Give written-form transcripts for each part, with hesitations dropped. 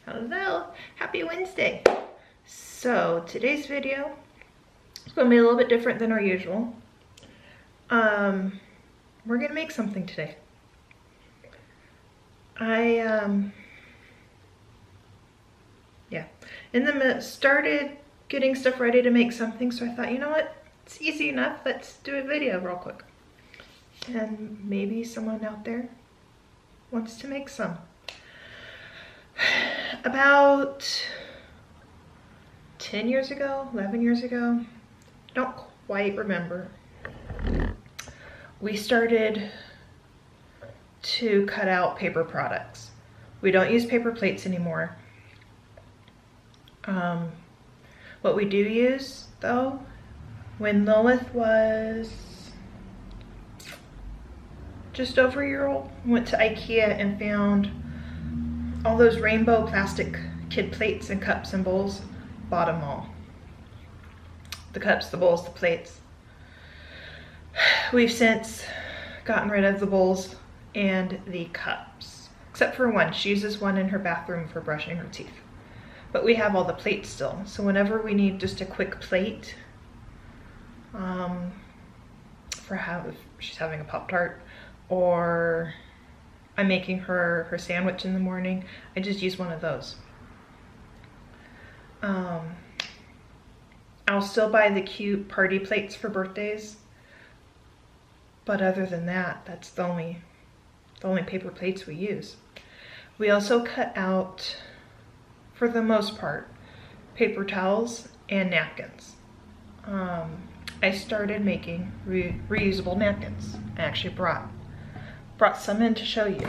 Hello, happy Wednesday. So today's video is going to be a little bit different than our usual. We're going to make something today. Started getting stuff ready to make something, so I thought, you know what, it's easy enough, let's do a video real quick. And maybe someone out there wants to make some. About 10 years ago, 11 years ago, don't quite remember, we started to cut out paper products. We don't use paper plates anymore. What we do use, though, when Lilith was just over a year old, went to IKEA and found all those rainbow plastic kid plates and cups and bowls. Bought them all. The cups, the bowls, the plates. We've since gotten rid of the bowls and the cups, except for one. She uses one in her bathroom for brushing her teeth. But we have all the plates still. So whenever we need just a quick plate, if she's having a Pop-Tart, or I'm making her sandwich in the morning, I just use one of those. I'll still buy the cute party plates for birthdays, but other than that, that's the only paper plates we use. We also cut out, for the most part, paper towels and napkins. I started making reusable napkins. I actually brought some in to show you.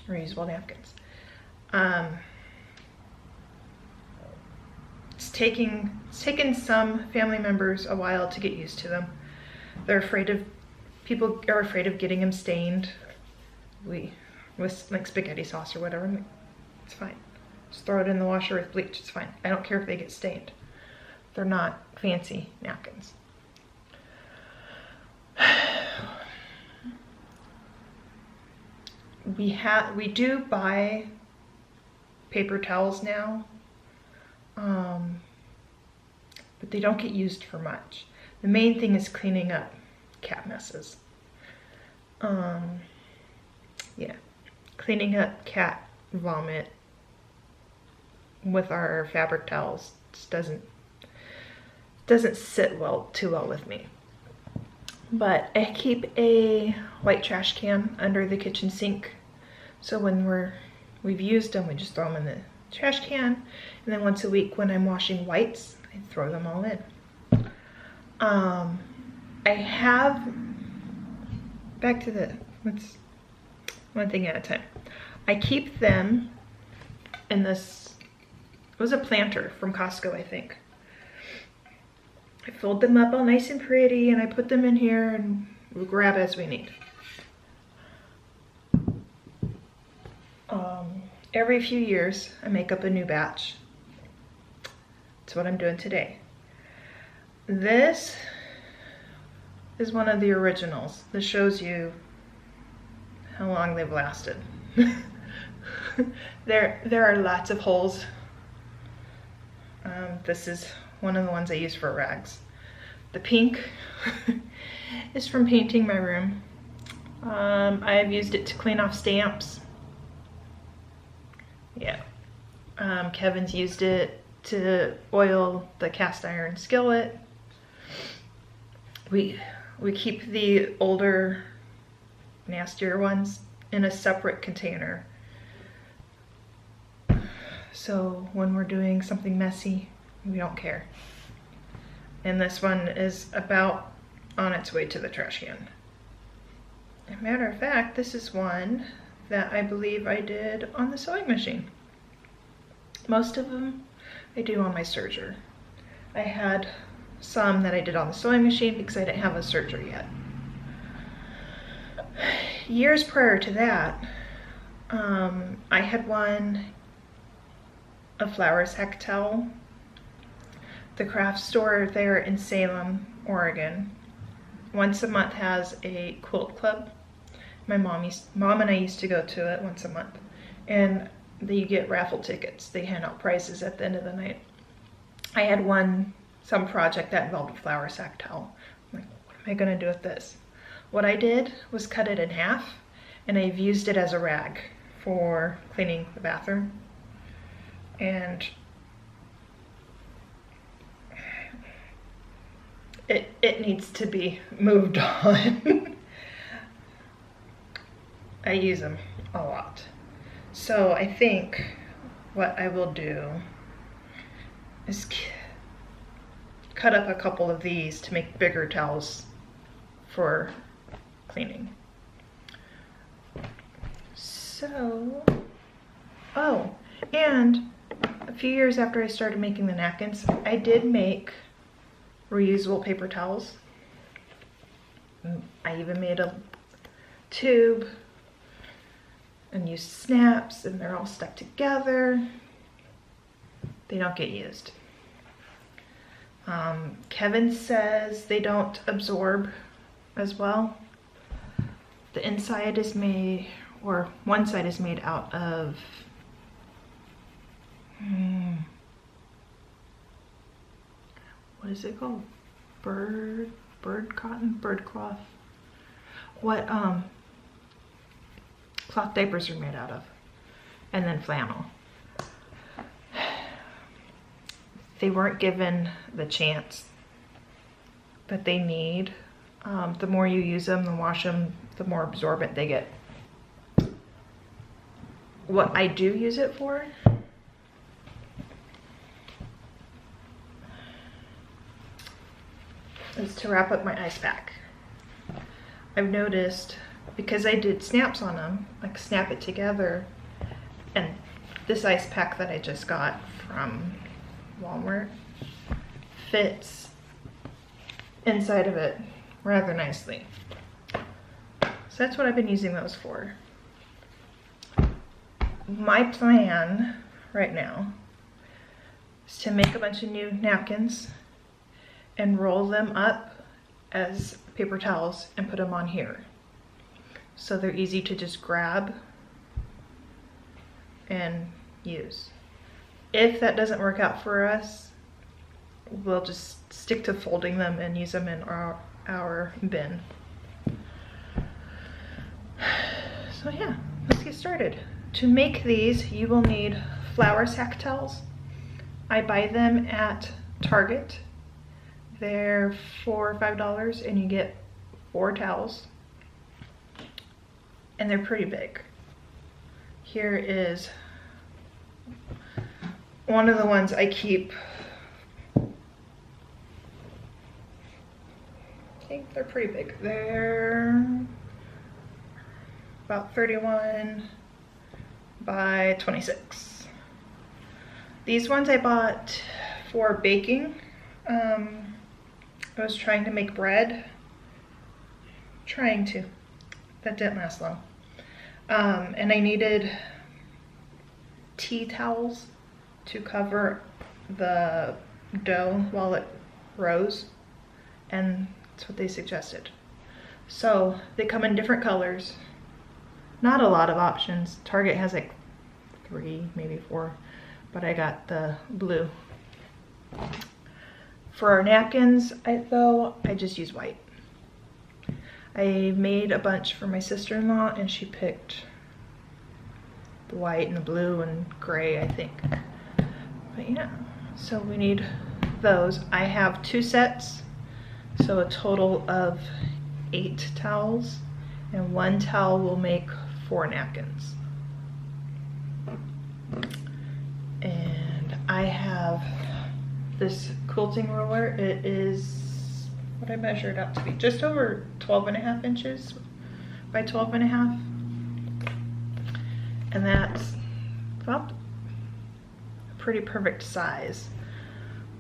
Reusable napkins. It's taken some family members a while to get used to them. People are afraid of getting them stained with like spaghetti sauce or whatever. It's fine. Just throw it in the washer with bleach, it's fine. I don't care if they get stained. They're not fancy napkins. We do buy paper towels now, but they don't get used for much. The main thing is cleaning up cat messes. Yeah, cleaning up cat vomit with our fabric towels just doesn't sit too well with me. But I keep a white trash can under the kitchen sink, so when we've used them, we just throw them in the trash can, and then once a week when I'm washing whites, I throw them all in. I have, back to let's one thing at a time. I keep them in this, it was a planter from Costco, I think. I fold them up all nice and pretty, and I put them in here, and we'll grab as we need. Every few years, I make up a new batch. That's what I'm doing today. This is one of the originals. This shows you how long they've lasted. There are lots of holes. This is one of the ones I use for rags. The pink is from painting my room. I've used it to clean off stamps. Yeah. Kevin's used it to oil the cast iron skillet. We keep the older, nastier ones in a separate container. So when we're doing something messy, we don't care. And this one is about on its way to the trash can. As a matter of fact, this is one that I believe I did on the sewing machine. Most of them I do on my serger. I had some that I did on the sewing machine because I didn't have a serger yet. Years prior to that, I had a flour sack towel. The craft store there in Salem, Oregon, once a month has a quilt club. My mom and I used to go to it once a month, and you get raffle tickets. They hand out prizes at the end of the night. I had some project that involved a flour sack towel. I'm like, what am I gonna do with this? What I did was cut it in half, and I've used it as a rag for cleaning the bathroom. And it needs to be moved on. I use them a lot. So I think what I will do is cut up a couple of these to make bigger towels for cleaning. So, oh, and a few years after I started making the napkins, I did make reusable paper towels. I even made a tube and used snaps, and they're all stuck together. They don't get used. Kevin says they don't absorb as well. The inside is made, or one side is made out of what is it called? Bird cotton, bird cloth. What cloth diapers are made out of, and then flannel. They weren't given the chance that they need. The more you use them and wash them, the more absorbent they get. What I do use it for is to wrap up my ice pack. I've noticed, because I did snaps on them, like snap it together, and this ice pack that I just got from Walmart fits inside of it rather nicely. So that's what I've been using those for. My plan right now is to make a bunch of new napkins and roll them up as paper towels and put them on here. So they're easy to just grab and use. If that doesn't work out for us, we'll just stick to folding them and use them in our bin. So yeah, let's get started. To make these, you will need flour sack towels. I buy them at Target. They're $4 or $5 and you get 4 towels. And they're pretty big. Here is one of the ones I keep. Okay, they're pretty big. They're about 31 by 26. These ones I bought for baking. I was trying to make bread. That didn't last long. And I needed tea towels to cover the dough while it rose, and that's what they suggested. So they come in different colors. Not a lot of options. Target has like 3, maybe 4, but I got the blue. For our napkins, I just use white. I made a bunch for my sister-in-law and she picked the white and the blue and gray, I think. But yeah, so we need those. I have 2 sets, so a total of 8 towels, and 1 towel will make 4 napkins. And I have this quilting roller. It is what I measured out to be, just over 12.5 inches by 12.5. And that's about a pretty perfect size.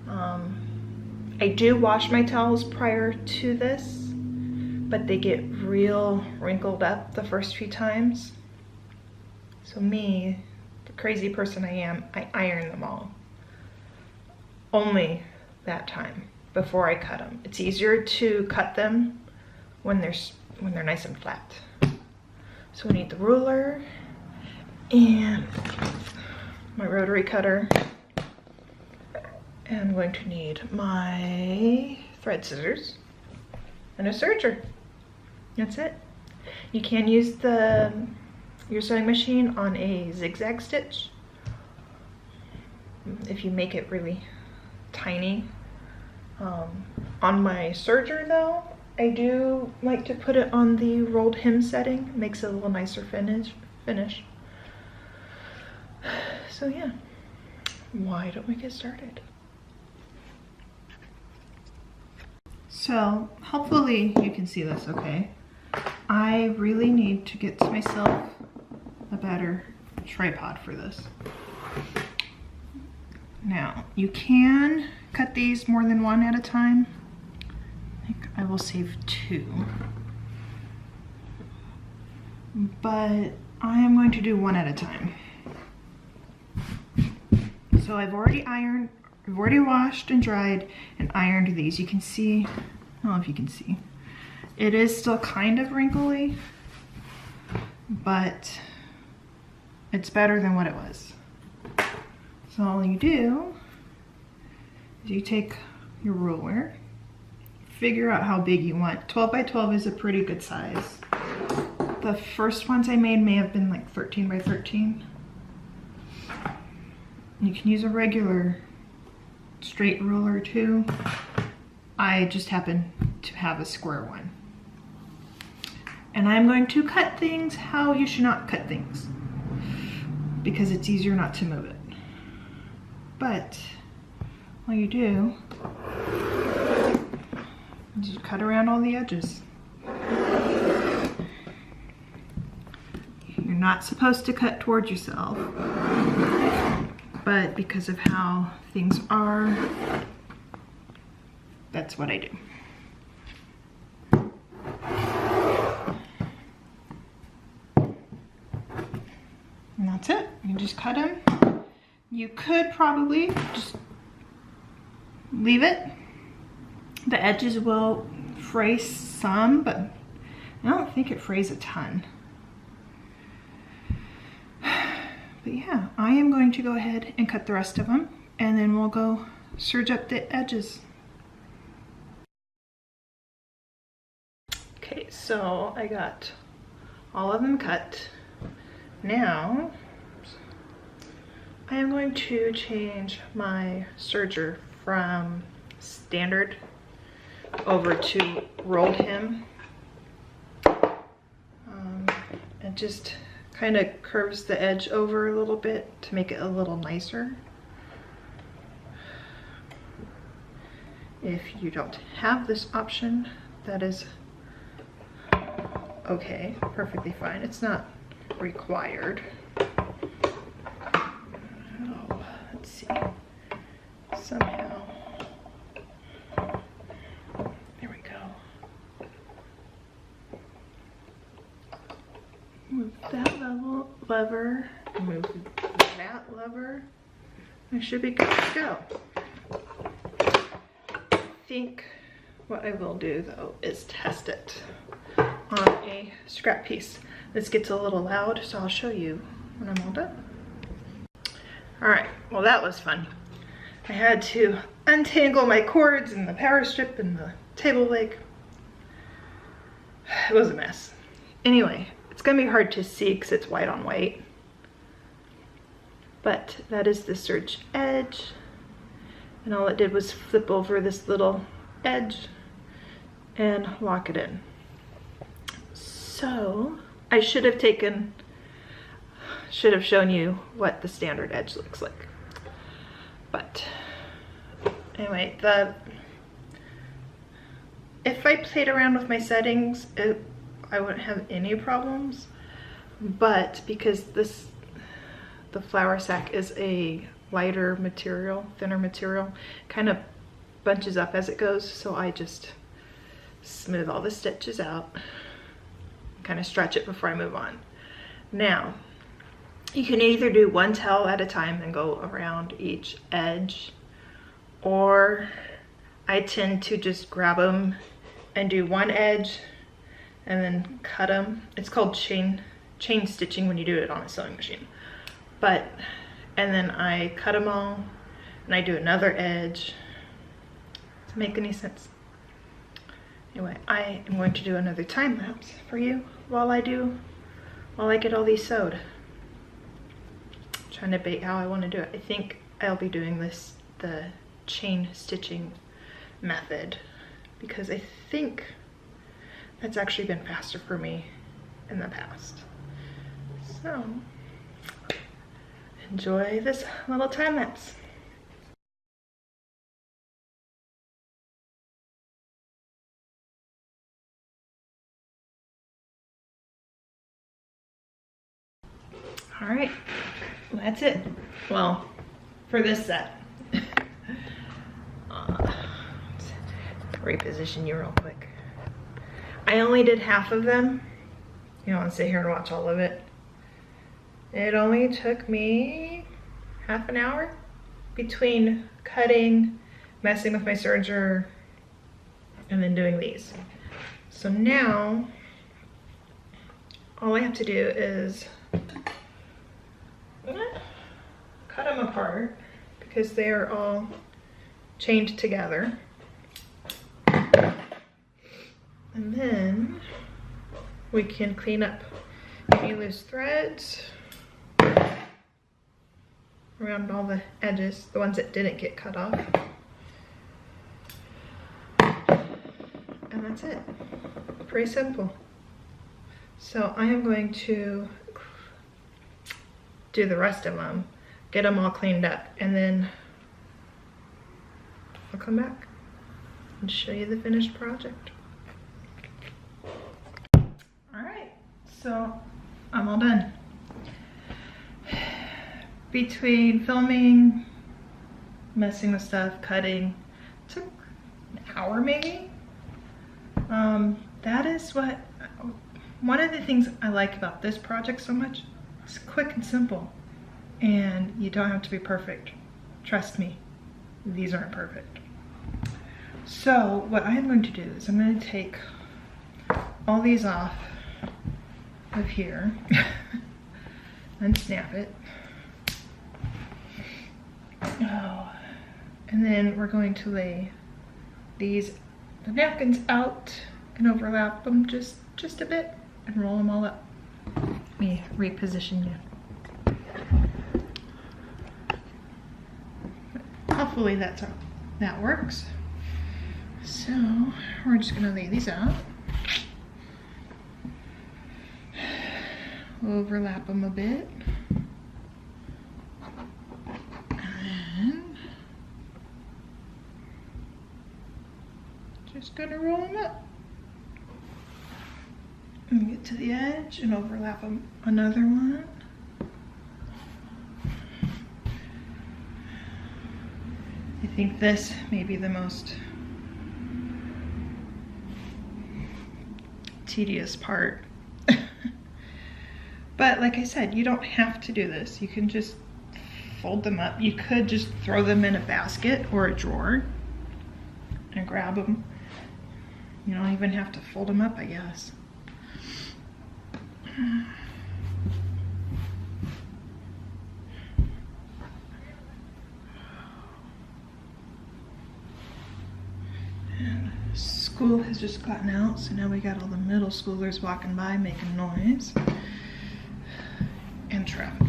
I do wash my towels prior to this, but they get real wrinkled up the first few times. So me, the crazy person I am, I iron them all. Only that time before I cut them. It's easier to cut them when they're nice and flat. So we need the ruler, and my rotary cutter. And I'm going to need my thread scissors and a serger. That's it. You can use your sewing machine on a zigzag stitch if you make it really tiny. On my serger though, I do like to put it on the rolled hem setting. It makes it a little nicer finish. So yeah, why don't we get started? So hopefully you can see this okay. I really need to get myself a better tripod for this. Now, you can cut these more than one at a time. I think I will save 2. But I am going to do 1 at a time. So I've already washed and dried and ironed these. You can see, I don't know if you can see, it is still kind of wrinkly, but it's better than what it was. So all you do is you take your ruler, figure out how big you want. 12 by 12 is a pretty good size. The first ones I made may have been like 13 by 13. You can use a regular straight ruler too. I just happen to have a square one. And I'm going to cut things how you should not cut things, because it's easier not to move it. But all you do is you cut around all the edges. You're not supposed to cut towards yourself, but because of how things are, that's what I do. And that's it. You just cut them. You could probably just leave it. The edges will fray some, but I don't think it frays a ton. But yeah, I am going to go ahead and cut the rest of them, and then we'll go serge up the edges. Okay, so I got all of them cut. Now, I am going to change my serger from standard over to rolled hem. It just kind of curves the edge over a little bit to make it a little nicer. If you don't have this option, that is okay, perfectly fine. It's not required. Oh, let's see. Somehow. There we go. Move that lever, move that lever. I should be good to go. I think what I will do though is test it on a scrap piece. This gets a little loud, so I'll show you when I'm all done. All right, well that was fun. I had to untangle my cords and the power strip and the table leg. It was a mess. Anyway, it's gonna be hard to see because it's white on white. But that is the serge edge. And all it did was flip over this little edge and lock it in. So I should have shown you what the standard edge looks like. But anyway, if I played around with my settings, I wouldn't have any problems. But because the flour sack is a lighter material, thinner material, kind of bunches up as it goes, so I just smooth all the stitches out, kind of stretch it before I move on. Now, you can either do one tail at a time and go around each edge, or I tend to just grab them and do one edge and then cut them. It's called chain stitching when you do it on a sewing machine. But and then I cut them all and I do another edge. Does it make any sense? Anyway, I am going to do another time lapse for you while I get all these sewed. I'm trying to debate how I want to do it. I think I'll be doing the chain stitching method, because I think that's actually been faster for me in the past. So enjoy this little time lapse. All right, that's it. Well, for this set. Reposition you real quick. I only did half of them. You don't want to sit here and watch all of it. It only took me half an hour between cutting, messing with my serger, and then doing these. So now, all I have to do is cut them apart because they are all chained together. And then we can clean up any loose threads around all the edges, the ones that didn't get cut off. And that's it. Pretty simple. So I am going to do the rest of them, get them all cleaned up, and then I'll come back and show you the finished project. Alright, so I'm all done. Between filming, messing with stuff, cutting, it took an hour maybe. That is one of the things I like about this project so much. It's quick and simple, and you don't have to be perfect. Trust me, these aren't perfect. So what I'm going to do is I'm going to take all these off of here and snap it. Oh, and then we're going to lay the napkins out and overlap them just a bit and roll them all up. Let me reposition you. Hopefully that works. So we're just gonna lay these out. Overlap them a bit. And just gonna roll them up. And get to the edge and overlap them another one. I think this may be the most tedious part. But like I said, you don't have to do this. You can just fold them up. You could just throw them in a basket or a drawer and grab them. You don't even have to fold them up, I guess. And school has just gotten out, so now we got all the middle schoolers walking by making noise and traffic.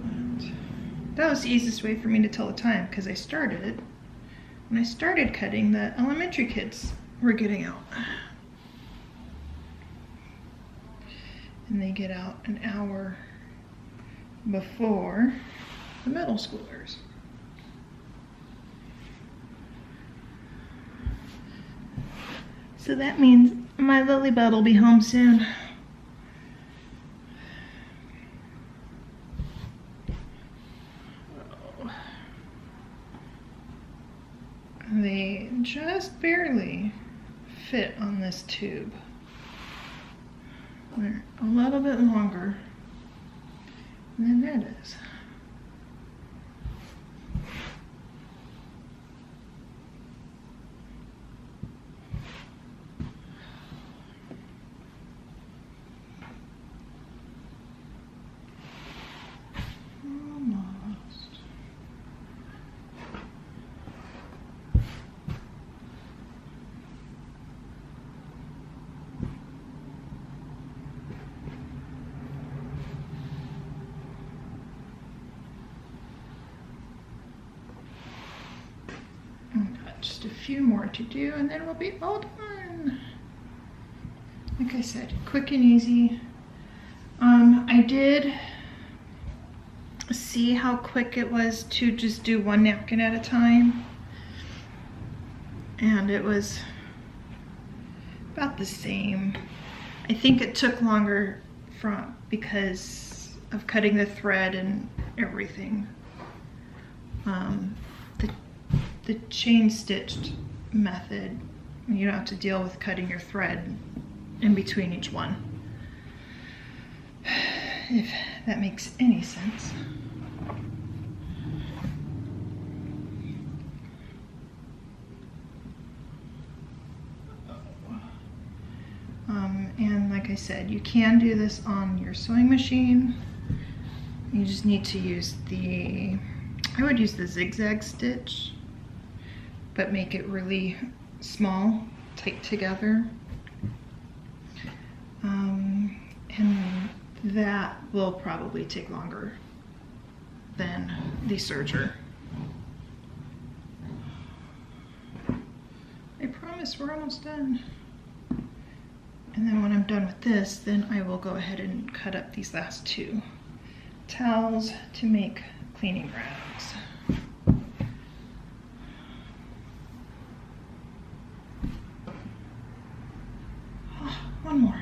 But that was the easiest way for me to tell the time, because when I started cutting, the elementary kids were getting out. And they get out an hour before the middle schoolers. So that means my Lily Bud will be home soon. They just barely fit on this tube. They're a little bit longer than that is. few more to do and then we'll be all done. Like I said, quick and easy. I did see how quick it was to just do one napkin at a time. And it was about the same. I think it took longer because of cutting the thread and everything. The chain stitched method, you don't have to deal with cutting your thread in between each one, if that makes any sense. And like I said, you can do this on your sewing machine. You just need to use I would use the zigzag stitch, but make it really small, tight together. And that will probably take longer than the serger. I promise we're almost done. And then when I'm done with this, then I will go ahead and cut up these last two towels to make cleaning rags. Oh, one more.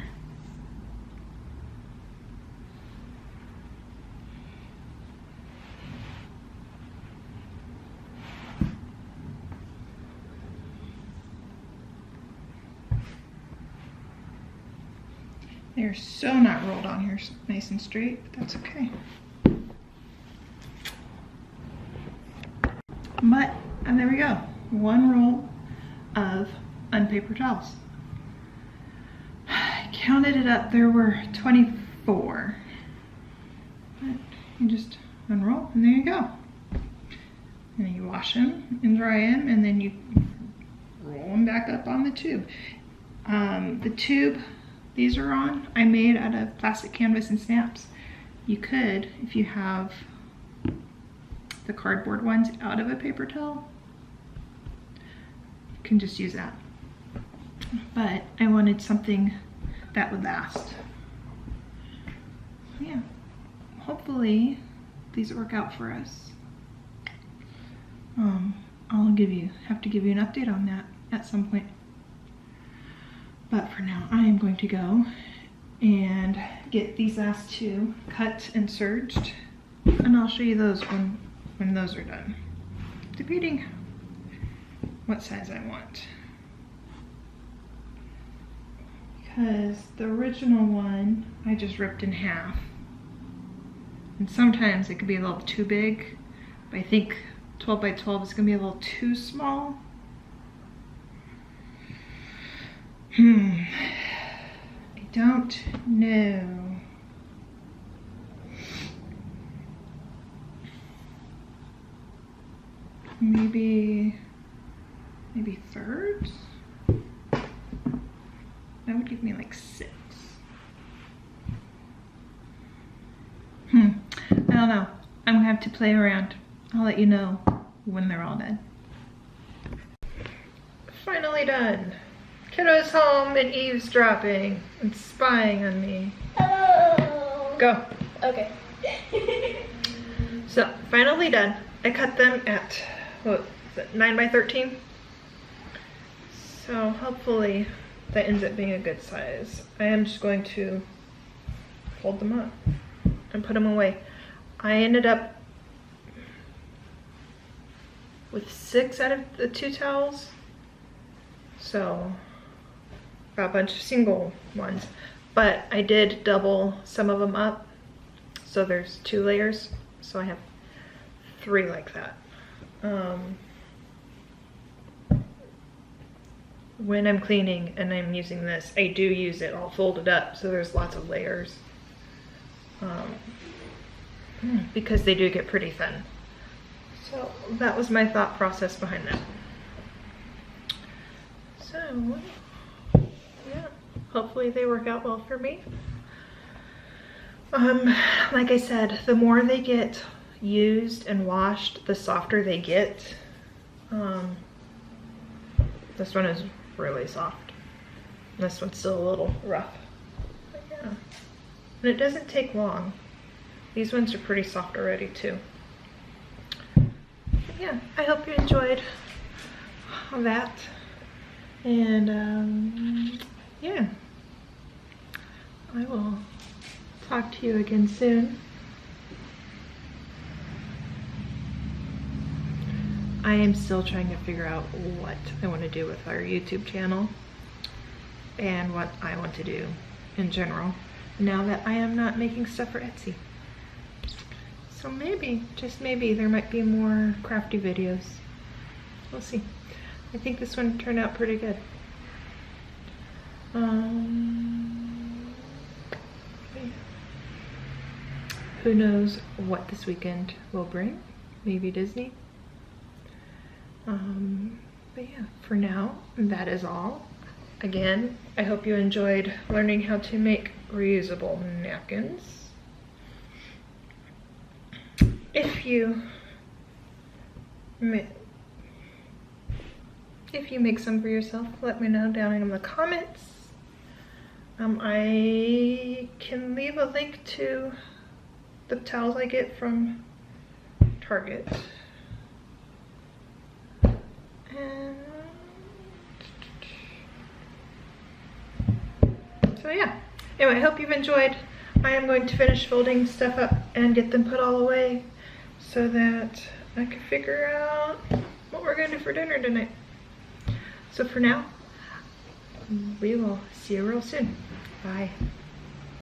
They're so not rolled on here nice and straight, but that's okay. But, and there we go. One roll of unpaper towels. I counted it up, there were 24. But you just unroll and there you go. And then you wash them and dry them and then you roll them back up on the tube. The tube these are on, I made out of plastic canvas and snaps. You could, if you have the cardboard ones out of a paper towel, you can just use that. But I wanted something that would last. Yeah, hopefully these work out for us. I'll have to give you an update on that at some point. But for now, I am going to go and get these last two cut and serged, and I'll show you those when those are done. Debating what size I want. Because the original one, I just ripped in half. And sometimes it could be a little too big, but I think 12 by 12 is gonna be a little too small. I don't know. Maybe thirds? That would give me like 6. I don't know. I'm gonna have to play around. I'll let you know when they're all done. Finally done. Kiddo's home and eavesdropping and spying on me. Hello. Go. Okay. So, finally done. I cut them at, what is it, 9 by 13? So hopefully that ends up being a good size. I am just going to fold them up and put them away. I ended up with 6 out of the 2 towels. So got a bunch of single ones, but I did double some of them up, so there's 2 layers, so I have 3 like that. When I'm cleaning and I'm using this, I do use it all folded up, so there's lots of layers, because they do get pretty thin. So that was my thought process behind that. So yeah, hopefully they work out well for me. Like I said, the more they get used and washed, the softer they get. This one is really soft. This one's still a little rough. But yeah. And it doesn't take long. These ones are pretty soft already too. But yeah, I hope you enjoyed that. And yeah, I will talk to you again soon. I am still trying to figure out what I want to do with our YouTube channel and what I want to do in general now that I am not making stuff for Etsy. So maybe, just maybe, there might be more crafty videos. We'll see. I think this one turned out pretty good. Who knows what this weekend will bring? Maybe Disney. But yeah, for now, that is all. Again, I hope you enjoyed learning how to make reusable napkins. If you make some for yourself, let me know down in the comments. I can leave a link to the towels I get from Target. And so yeah, anyway, I hope you've enjoyed. I am going to finish folding stuff up and get them put all away so that I can figure out what we're gonna do for dinner tonight. So for now, we will see you real soon. Bye.